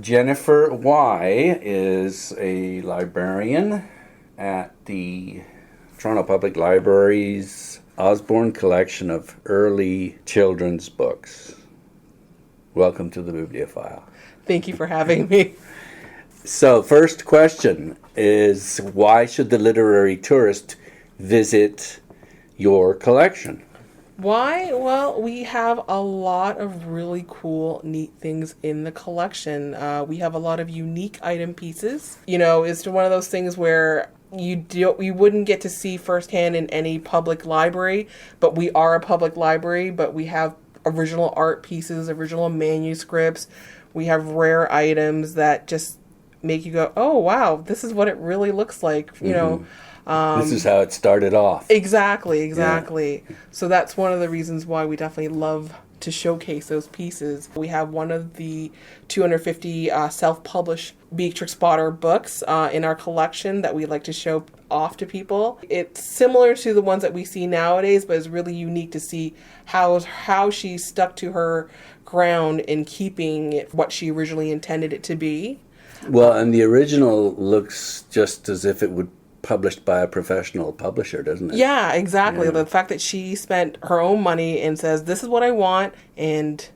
Jennifer Y is a librarian at the Toronto Public Library's Osborne Collection of early children's books. Welcome to the Bibliophile. Thank you for having me. So, first question is, why should the literary tourist visit your collection? Why? Well, we have a lot of really cool, neat things in the collection. We have a lot of unique item pieces. You know, it's one of those things where you wouldn't get to see firsthand in any public library, but we are a public library, but we have original art pieces, original manuscripts. We have rare items that just make you go, oh, wow, this is what it really looks like, you know. This is how it started off. Exactly. Yeah. So that's one of the reasons why we definitely love to showcase those pieces. We have one of the 250 self-published Beatrix Potter books in our collection that we like to show off to people. It's similar to the ones that we see nowadays, but it's really unique to see how she stuck to her ground in keeping it what she originally intended it to be. Well, and the original looks just as if it would published by a professional publisher, doesn't it? Yeah, exactly. Yeah. The fact that she spent her own money and says, this is what I want, and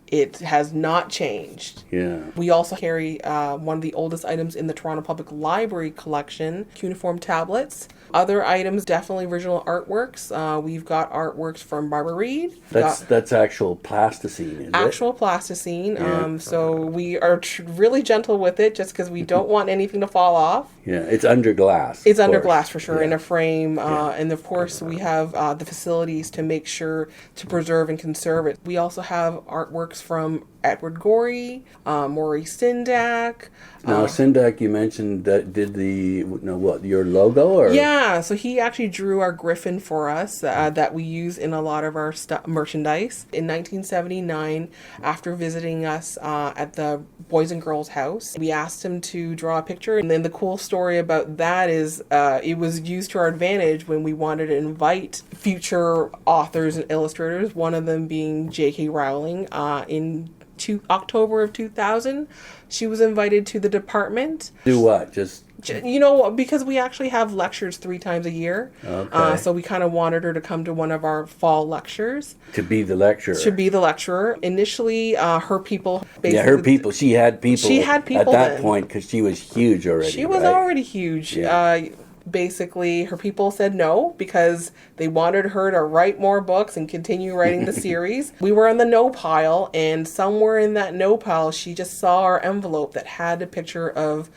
it has not changed. Yeah. We also carry one of the oldest items in the Toronto Public Library collection, Cuneiform Tablets. Other items, definitely original artworks. We've got artworks from Barbara Reed. That's actual plasticine, is Actual it? plasticine. Yeah. So we are really gentle with it just because we don't want anything to fall off. Yeah, it's under glass. It's under course. glass for sure, Yeah. in a frame. And of course, we have the facilities to make sure to preserve and conserve it. We also have artworks from Edward Gorey, Maurice Sendak. Now, Sendak, you mentioned that did your logo? Or? Yeah, so he actually drew our griffin for us that we use in a lot of our merchandise. In 1979, after visiting us at the Boys and Girls House, we asked him to draw a picture. And then the cool story about that is it was used to our advantage when we wanted to invite future authors and illustrators, one of them being J.K. Rowling, in October of 2000. She was invited to the department. Do what? Just because we actually have lectures 3 times a year. Okay. So we kind of wanted her to come to one of our fall lectures. to be the lecturer. To be the lecturer. Initially, her people... Yeah, her people. She had people. She had people at that then. point because she was huge already. She was right? already huge. Yeah. Basically, her people said no because they wanted her to write more books and continue writing the series. We were in the no pile, and somewhere in that no pile, she just saw our envelope that had a picture of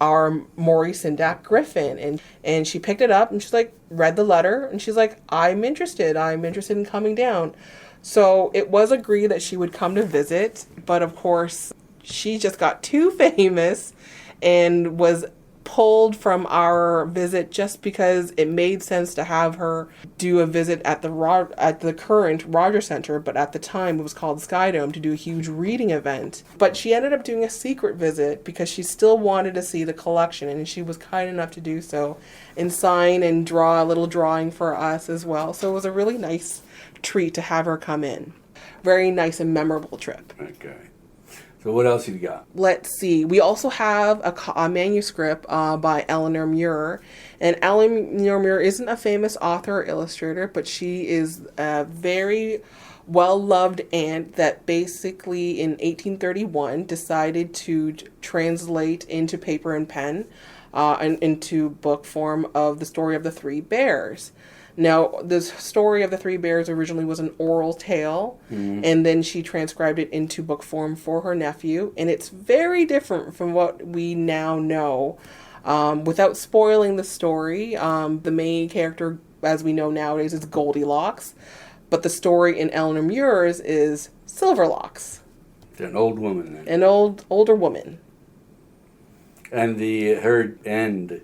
our Maurice Sendak Griffin. And she picked it up, and she's like, read the letter, and she's like, I'm interested in coming down. So it was agreed that she would come to visit, but of course, she just got too famous and was pulled from our visit just because it made sense to have her do a visit at the current Rogers Center, but at the time it was called Skydome, to do a huge reading event. But she ended up doing a secret visit because she still wanted to see the collection, and she was kind enough to do so and sign and draw a little drawing for us as well. So it was a really nice treat to have her come in. Very nice and memorable trip. Okay. So what else have you got? Let's see. We also have a manuscript by Eleanor Muir. And Eleanor Muir isn't a famous author or illustrator, but she is a very well-loved aunt that basically in 1831 decided to translate into paper and pen and into book form of the story of the 3 bears. Now, the story of the 3 bears originally was an oral tale, and then she transcribed it into book form for her nephew, and it's very different from what we now know. Without spoiling the story, the main character, as we know nowadays, is Goldilocks, but the story in Eleanor Muir's is Silverlocks. It's an old woman then. An older woman. And her end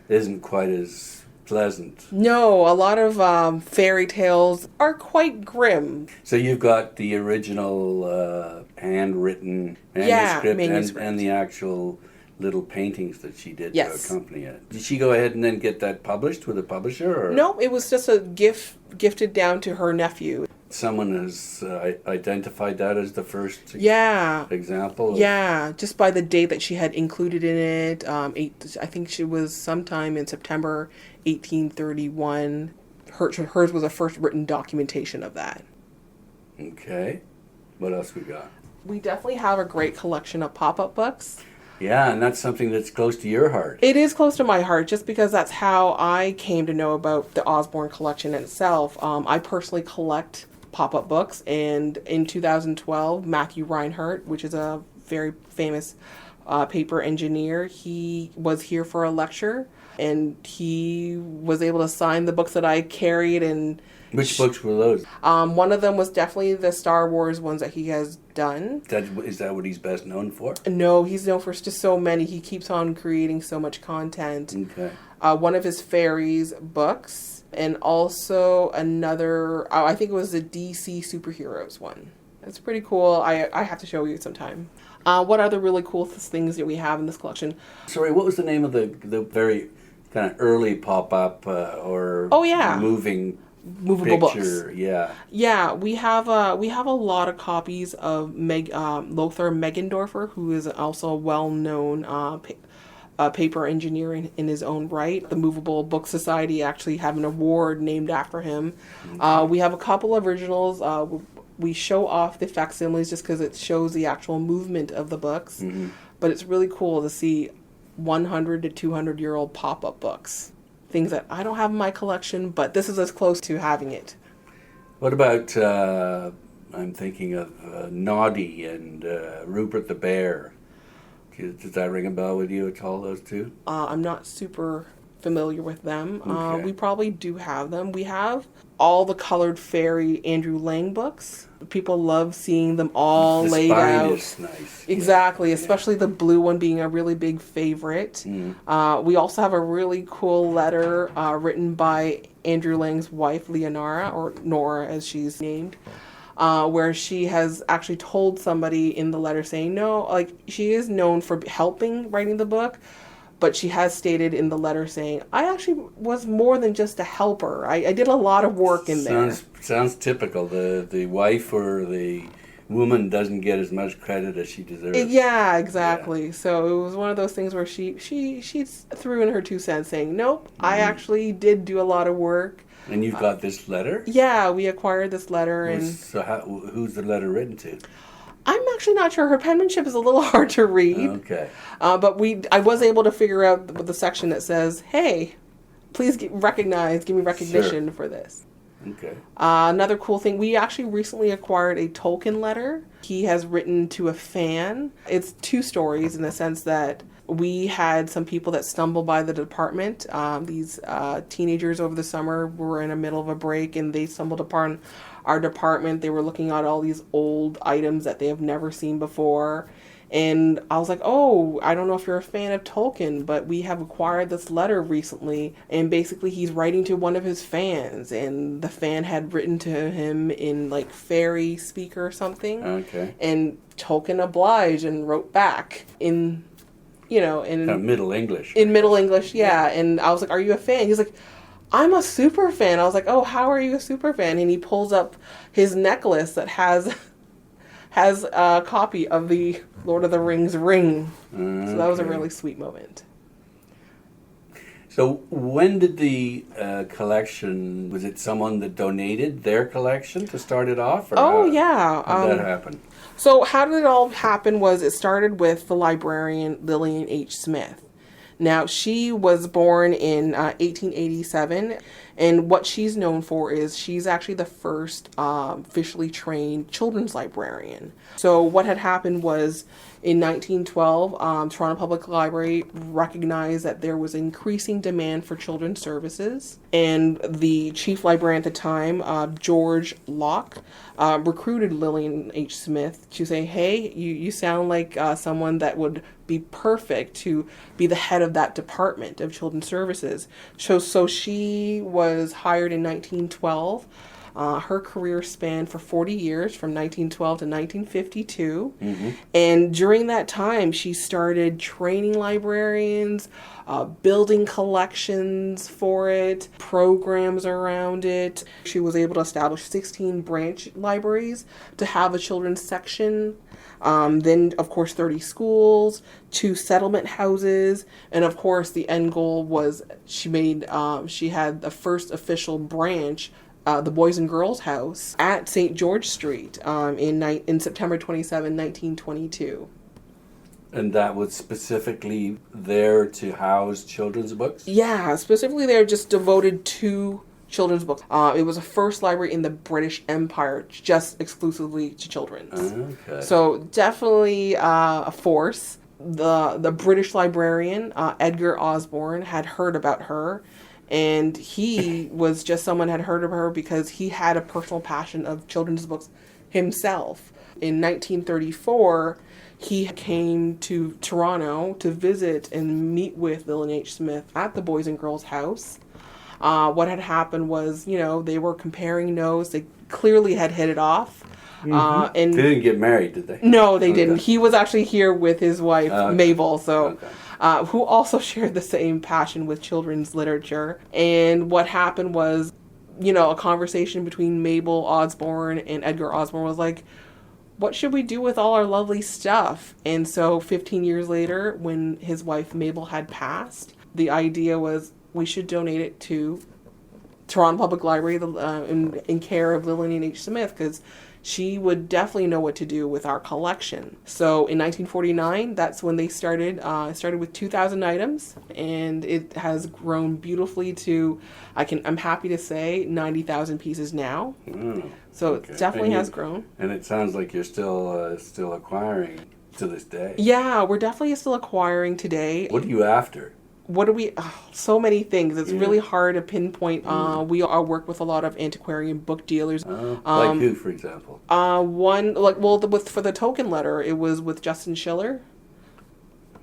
isn't quite as pleasant. No, a lot of fairy tales are quite grim. So you've got the original handwritten manuscript, and the actual little paintings that she did to accompany it. Did she go ahead and then get that published with a publisher? Or? No, it was just a gifted down to her nephew. someone has identified that as the first example? Yeah, just by the date that she had included in it. I think she was sometime in September 1831. Hers was the first written documentation of that. Okay. What else we got? We definitely have a great collection of pop-up books. Yeah, and that's something that's close to your heart. It is close to my heart, just because that's how I came to know about the Osborne Collection itself. I personally collect pop-up books, and in 2012, Matthew Reinhardt, which is a very famous paper engineer, he was here for a lecture, and he was able to sign the books that I carried. And which books were those? One of them was definitely the Star Wars ones that he has done. Is that what he's best known for? No, he's known for just so many. He keeps on creating so much content. Okay. One of his fairies books, and also another, I think it was the DC superheroes one. That's pretty cool. I have to show you sometime. What other really cool things that we have in this collection? Sorry, what was the name of the very kind of early pop-up movable picture books? Yeah, we have a lot of copies of Lothar Meggendorfer, who is also a well-known paper engineer in his own right. The Movable Book Society actually have an award named after him. Okay. We have a couple of originals. We show off the facsimiles just because it shows the actual movement of the books. Mm-hmm. But it's really cool to see 100 to 200-year-old pop-up books. Things that I don't have in my collection, but this is as close to having it. What about, I'm thinking of Noddy and Rupert the Bear. Does that ring a bell with you at all, those two? I'm not super familiar with them. Okay. We probably do have them. We have all the colored fairy Andrew Lang books. People love seeing them all laid out. The spine is nice. Exactly, especially the blue one being a really big favorite. Mm. We also have a really cool letter written by Andrew Lang's wife, Leonora, or Nora as she's named, where she has actually told somebody in the letter saying, no, like, she is known for helping writing the book, but she has stated in the letter saying, I actually was more than just a helper. I did a lot of work in there. Sounds typical. The wife or the woman doesn't get as much credit as she deserves. Yeah, exactly. Yeah. So it was one of those things where she threw in her 2 cents saying, nope, I actually did do a lot of work. And you've got this letter? Yeah, we acquired this letter. So who's the letter written to? I'm actually not sure. Her penmanship is a little hard to read. Okay. But I was able to figure out the section that says, hey, please give me recognition for this. Okay. Another cool thing, we actually recently acquired a Tolkien letter. He has written to a fan. It's 2 stories in the sense that we had some people that stumbled by the department. These teenagers over the summer were in the middle of a break, and they stumbled upon our department. They were looking at all these old items that they have never seen before. And I was like, oh, I don't know if you're a fan of Tolkien, but we have acquired this letter recently. And basically he's writing to one of his fans. And the fan had written to him in like fairy speak or something. Okay. And Tolkien obliged and wrote back in Middle English. In Middle English, yeah. And I was like, are you a fan? He's like, I'm a super fan. I was like, oh, how are you a super fan? And he pulls up his necklace that has a copy of the Lord of the Rings ring. Okay. So that was a really sweet moment. So when did the collection, was it someone that donated their collection to start it off? Or how did that happen? So how did it all happen was it started with the librarian Lillian H. Smith. Now, she was born in 1887, and what she's known for is she's actually the first officially trained children's librarian. So what had happened was in 1912, Toronto Public Library recognized that there was increasing demand for children's services, and the chief librarian at the time, George Locke, recruited Lillian H. Smith to say, hey, you sound like someone that would be perfect to be the head of that department of children's services. So she was hired in 1912 Her career spanned for 40 years, from 1912 to 1952. Mm-hmm. And during that time, she started training librarians, building collections for it, programs around it. She was able to establish 16 branch libraries to have a children's section. Then, of course, 30 schools, 2 settlement houses, and of course, the end goal was she had the first official branch, the Boys and Girls House, at St. George Street in September 27, 1922. And that was specifically there to house children's books? Yeah, specifically there, just devoted to children's books. It was the first library in the British Empire, just exclusively to children's. Okay. So definitely a force. The British librarian, Edgar Osborne, had heard about her, and he was just someone had heard of her because he had a personal passion of children's books himself. In 1934, he came to Toronto to visit and meet with Lillian H. Smith at the Boys and Girls House. What had happened was, they were comparing notes. They clearly had hit it off. Mm-hmm. And they didn't get married, did they? No, they didn't. He was actually here with his wife, Mabel, who also shared the same passion with children's literature. And what happened was, a conversation between Mabel Osborne and Edgar Osborne was like, what should we do with all our lovely stuff? And so 15 years later, when his wife Mabel had passed, the idea was we should donate it to Toronto Public Library in care of Lillian H. Smith, because she would definitely know what to do with our collection. So in 1949, that's when they started. It started with 2,000 items, and it has grown beautifully to, I'm happy to say, 90,000 pieces now. Mm, so it definitely has grown. And it sounds like you're still acquiring to this day. Yeah, we're definitely still acquiring today. What are you after? What do we... so many things. It's really hard to pinpoint. We all work with a lot of antiquarian book dealers. Like who, for example? For the token letter, it was with Justin Schiller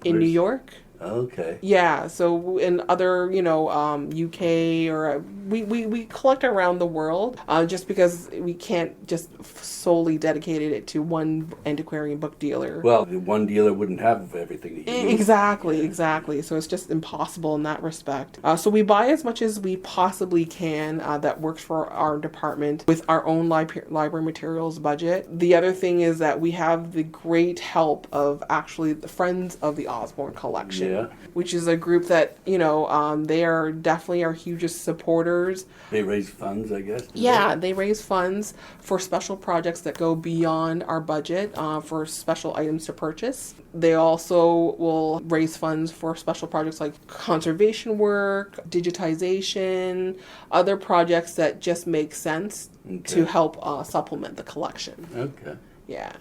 in New York. Okay. Yeah, so in other, UK or we collect around the world just because we can't just solely dedicate it to one antiquarian book dealer. Well, one dealer wouldn't have everything that you need. Exactly. So it's just impossible in that respect. So we buy as much as we possibly can that works for our department with our own library materials budget. The other thing is that we have the great help of actually the Friends of the Osborne Collection. Yeah. Which is a group that, they are definitely our hugest supporters. They raise funds, I guess? They raise funds for special projects that go beyond our budget for special items to purchase. They also will raise funds for special projects like conservation work, digitization, other projects that just make sense to help supplement the collection. Okay. Yeah.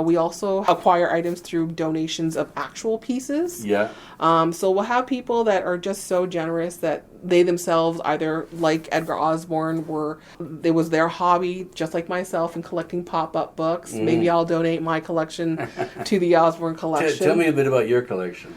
We also acquire items through donations of actual pieces. Yeah. So we'll have people that are just so generous that they themselves, either like Edgar Osborne, it was their hobby, just like myself, in collecting pop-up books. Maybe I'll donate my collection to the Osborne Collection. Tell me a bit about your collection.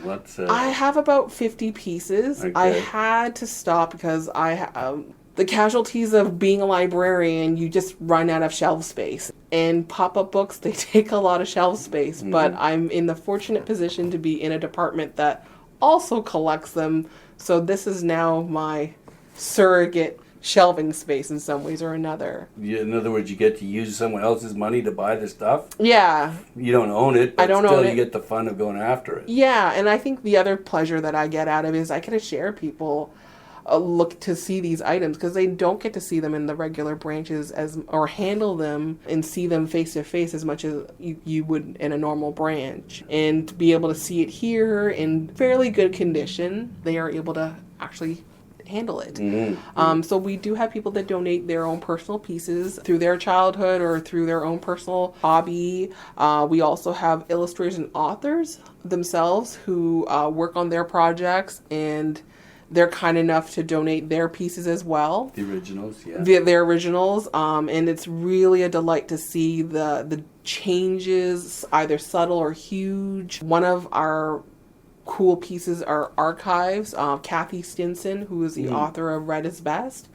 I have about 50 pieces. Okay. I had to stop because the casualties of being a librarian, you just run out of shelf space. And pop-up books, they take a lot of shelf space, but I'm in the fortunate position to be in a department that also collects them. So this is now my surrogate shelving space in some ways or another. Yeah, in other words, you get to use someone else's money to buy the stuff? Yeah. You don't own it, but I don't own it. You get the fun of going after it. Yeah, and I think the other pleasure that I get out of it is I get to share people look to see these items, because they don't get to see them in the regular branches or handle them and see them face to face as much as you would in a normal branch. And to be able to see it here in fairly good condition, they are able to actually handle it. Mm-hmm. So we do have people that donate their own personal pieces through their childhood or through their own personal hobby. We also have illustrators and authors themselves who work on their projects, and they're kind enough to donate their pieces as well. The originals, yeah. Their originals. And it's really a delight to see the changes, either subtle or huge. One of our cool pieces are archives. Kathy Stinson, who is the author of Red is Best.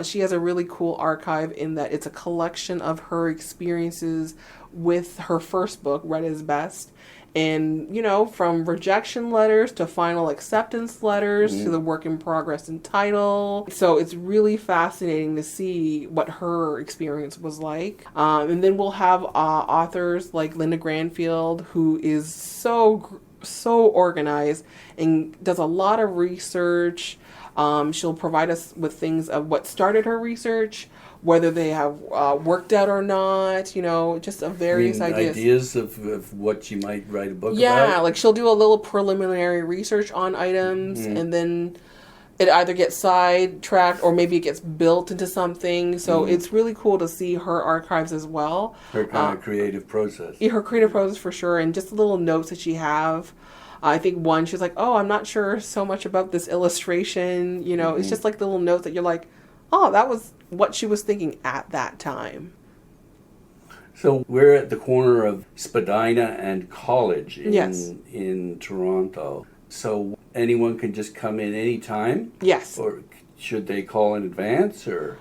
She has a really cool archive in that it's a collection of her experiences with her first book, Red is Best. And, you know, from rejection letters to final acceptance letters to the work in progress and title. So it's really fascinating to see what her experience was like. And then we'll have authors like Linda Granfield, who is so organized and does a lot of research. She'll provide us with things of what started her research, whether they have worked out or not, you know, just of various ideas. Ideas of what you might write a book about? Yeah, like she'll do a little preliminary research on items, and then it either gets sidetracked or maybe it gets built into something. So it's really cool to see her archives as well. Her kind of creative process. Yeah, her creative process for sure, and just little notes that she have. I think one, she's like, oh, I'm not sure so much about this illustration. You know, it's just like the little notes that you're like, oh, that was what she was thinking at that time. So we're at the corner of Spadina and College in Toronto. So anyone can just come in anytime? Yes. Or should they call in advance, or?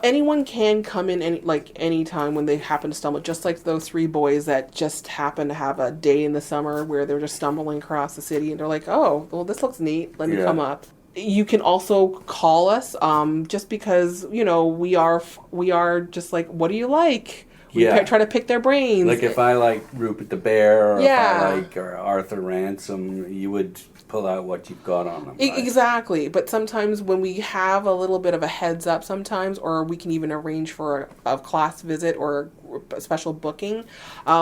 Anyone can come in any time when they happen to stumble, just like those 3 boys that just happen to have a day in the summer where they're just stumbling across the city and they're like, oh, well, this looks neat. Let me come up. You can also call us, just because, you know, we are just like, what do you like? We try to pick their brains. Like if I like Rupert the Bear, or if I like Arthur Ransom, you would pull out what you've got on them. Right? Exactly. But sometimes when we have a little bit of a heads up sometimes, or we can even arrange for a class visit or a special booking,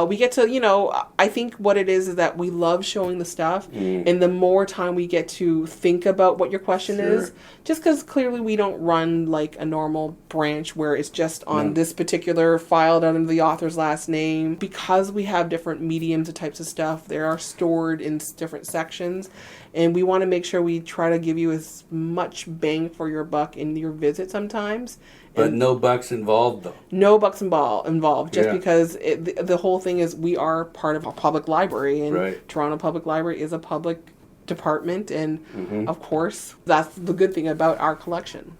we get to, you know, I think what it is that we love showing the stuff, and the more time we get to think about what your question is, just because clearly we don't run like a normal branch where it's just on this particular file down under the author's last name. Because we have different mediums and types of stuff, they are stored in different sections, and we want to make sure we try to give you as much bang for your buck in your visit sometimes. But no bucks involved, though. No bucks involved, just because the whole thing is we are part of a public library, and Toronto Public Library is a public department, and of course, that's the good thing about our collection.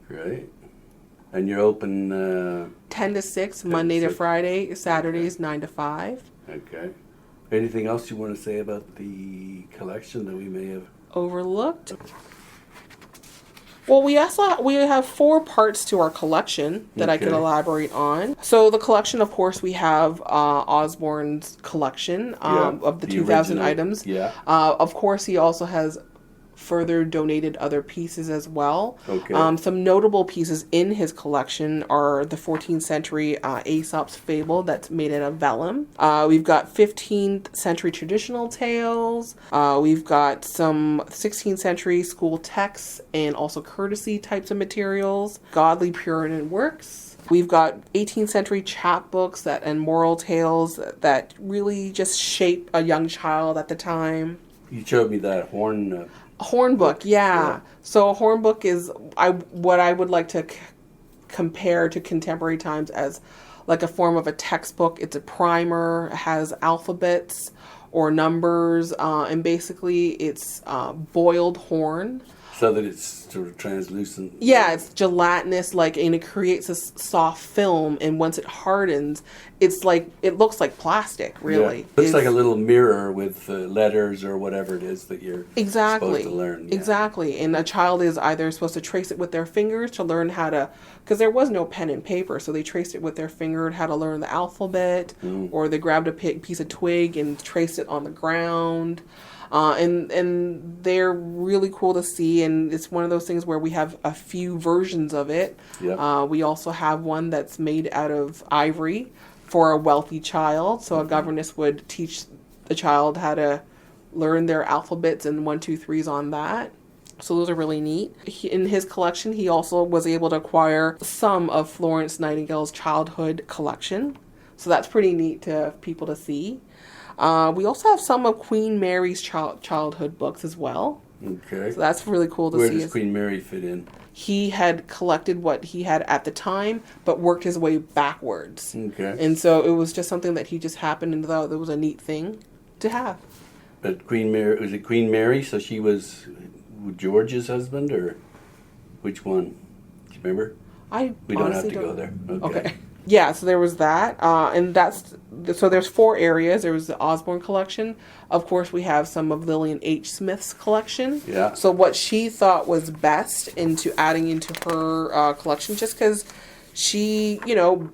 Great. And you're open 10 to 6, Monday to Friday, Saturdays 9 to 5. Okay. Anything else you want to say about the collection that we may have overlooked? Well, we have 4 parts to our collection that I could elaborate on. So the collection, of course, we have Osborne's collection of the 2,000 items. Yeah. Of course, he also has further donated other pieces as well. Okay. Some notable pieces in his collection are the 14th century Aesop's Fable that's made out of vellum. We've got 15th century traditional tales. We've got some 16th century school texts and also courtesy types of materials. Godly Puritan works. We've got 18th century chapbooks and moral tales that really just shape a young child at the time. You showed me that horn book, yeah. So a horn book is what I would like to compare to contemporary times as like a form of a textbook. It's a primer, it has alphabets or numbers, and basically it's boiled horn. So that it's sort of translucent. Yeah, it's gelatinous, and it creates a soft film, and once it hardens, it looks like plastic, really. Yeah. Looks like a little mirror with letters or whatever it is that you're supposed to learn. Yeah. Exactly, and a child is either supposed to trace it with their fingers to learn how to, because there was no pen and paper, so they traced it with their finger how to learn the alphabet, or they grabbed a piece of twig and traced it on the ground. And they're really cool to see, and it's one of those things where we have a few versions of it. Yep. We also have one that's made out of ivory for a wealthy child, so a governess would teach the child how to learn their alphabets and 1, 2, 3s on that. So those are really neat. In his collection, he also was able to acquire some of Florence Nightingale's childhood collection, so that's pretty neat to people to see. We also have some of Queen Mary's childhood books as well. Okay. So that's really cool to see. Where does Queen Mary fit in? He had collected what he had at the time, but worked his way backwards. Okay. And so it was just something that he just happened and thought it was a neat thing to have. But Queen Mary, was it Queen Mary? So she was George's husband, or? Which one? Do you remember? We don't have to go there. Okay. Yeah, so there was that, and so there's 4 areas. There was the Osborne Collection. Of course, we have some of Lillian H. Smith's collection. Yeah. So what she thought was best adding into her collection, just because she,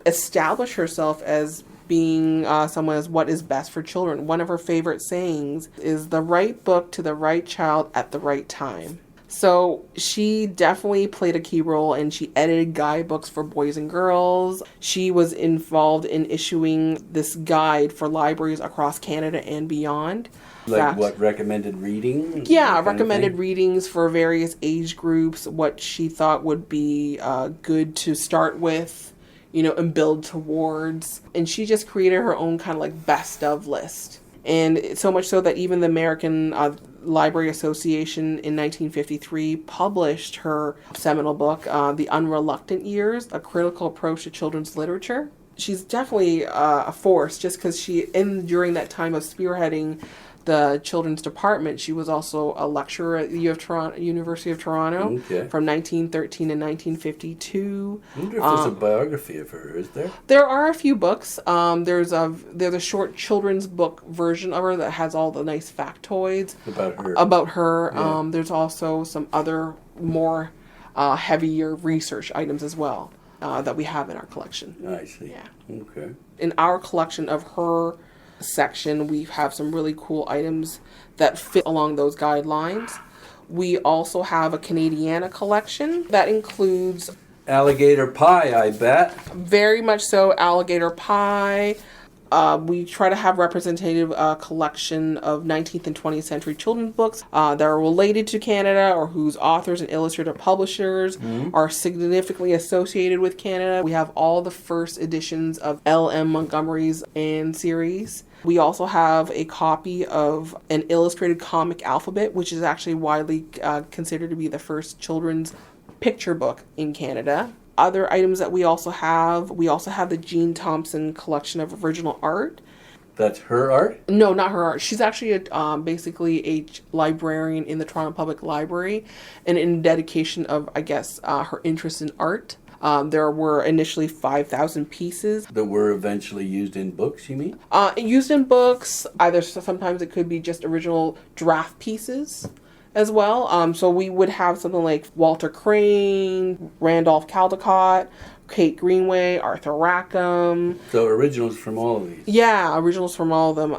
established herself as being someone as what is best for children. One of her favorite sayings is the right book to the right child at the right time. So she definitely played a key role, and she edited guidebooks for boys and girls. She was involved in issuing this guide for libraries across Canada and beyond. Like what, recommended reading? Yeah, recommended readings for various age groups, what she thought would be good to start with, and build towards. And she just created her own kind of like best of list. And so much so that even the American Library Association in 1953 published her seminal book, The Unreluctant Years, A Critical Approach to Children's Literature. She's definitely a force, just because during that time of spearheading the children's department, she was also a lecturer at the University of Toronto from 1913 to 1952. I wonder if there's a biography of her, is there? There are a few books. There's a short children's book version of her that has all the nice factoids about her. Yeah. There's also some other more heavier research items as well that we have in our collection. I see. Yeah. Okay. In our collection of her section, we have some really cool items that fit along those guidelines. We also have a Canadiana Collection that includes alligator pie, I bet. Very much so, alligator pie. We try to have representative collection of 19th and 20th century children's books that are related to Canada, or whose authors and illustrator publishers are significantly associated with Canada. We have all the first editions of L.M. Montgomery's Anne series. We also have a copy of an illustrated comic alphabet, which is actually widely considered to be the first children's picture book in Canada. Other items that we also have the Jean Thompson collection of original art. That's her art? No, not her art. She's actually basically a librarian in the Toronto Public Library, and in dedication of, I guess, her interest in art. There were initially 5,000 pieces. That were eventually used in books, you mean? Used in books. Either sometimes it could be just original draft pieces as well. So we would have something like Walter Crane, Randolph Caldecott, Kate Greenway, Arthur Rackham. So originals from all of these? Yeah, originals from all of them.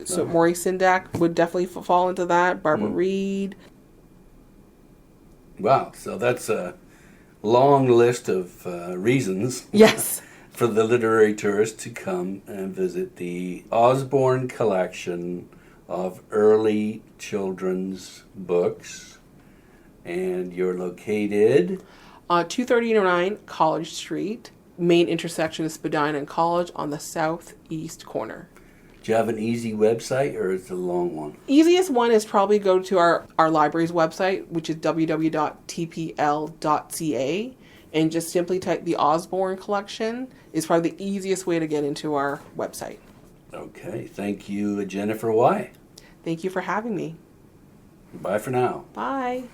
So Maurice Sendak would definitely fall into that. Barbara Reed. Wow, so that's a long list of reasons. Yes. For the literary tourist to come and visit the Osborne Collection of early children's books. And you're located 239 College Street. Main intersection is Spadina and College on the southeast corner. Do you have an easy website, or is it a long one? Easiest one is probably go to our library's website, which is www.tpl.ca, and just simply type the Osborne Collection. Is probably the easiest way to get into our website. Okay. Thank you, Jennifer Y. Thank you for having me. Bye for now. Bye.